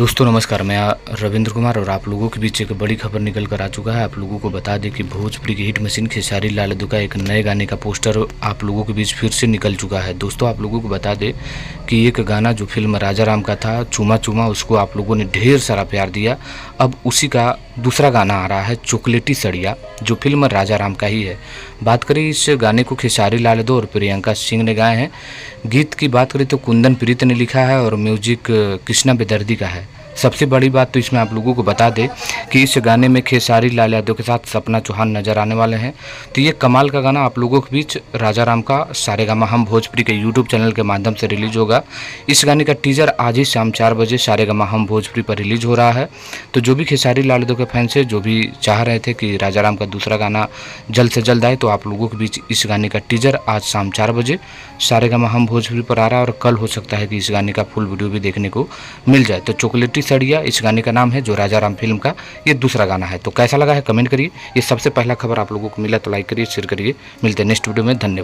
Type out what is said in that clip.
दोस्तों नमस्कार, मैं रविंद्र कुमार और आप लोगों के बीच एक बड़ी खबर निकल कर आ चुका है। आप लोगों को बता दें कि भोजपुरी की हिट मशीन खेसारी लाल यादव का एक नए गाने का पोस्टर आप लोगों के बीच फिर से निकल चुका है। दोस्तों आप लोगों को बता दें कि एक गाना जो फिल्म राजा राम का था, चूमा चूमा, उसको आप लोगों ने ढेर सारा प्यार दिया। अब उसी का दूसरा गाना आ रहा है, चॉकलेटी सड़िया, जो फिल्म राजा राम का ही है। बात करें इस गाने को खेसारी लाल यादव और प्रियंका सिंह ने गाए हैं। गीत की बात करें तो कुंदन प्रीत ने लिखा है और म्यूजिक कृष्णा बेदर्दी का है। सबसे बड़ी बात तो इसमें आप लोगों को बता दें कि इस गाने में खेसारी लाल यादव के साथ सपना चौहान नजर आने वाले हैं। तो ये कमाल का गाना आप लोगों के बीच राजा राम का सारेगामा हम भोजपुरी के यूट्यूब चैनल के माध्यम से रिलीज होगा। इस गाने का टीजर आज ही शाम 4 बजे सारेगामा हम भोजपुरी पर रिलीज हो रहा है। तो जो भी खेसारी लाल यादव के फैंस है, जो भी चाह रहे थे कि राजा राम का दूसरा गाना जल्द से जल्द आए, तो आप लोगों के बीच इस गाने का टीजर आज शाम 4 बजे सारेगामा हम भोजपुरी पर आ रहा है। और कल हो सकता है कि इस गाने का फुल वीडियो भी देखने को मिल जाए। तो चॉकलेटी सड़िया इस गाने का नाम है, जो राजा राम फिल्म का ये दूसरा गाना है। तो कैसा लगा है कमेंट करिए। ये सबसे पहला खबर आप लोगों को मिला तो लाइक करिए, शेयर करिए। मिलते हैं नेक्स्ट वीडियो में। धन्यवाद।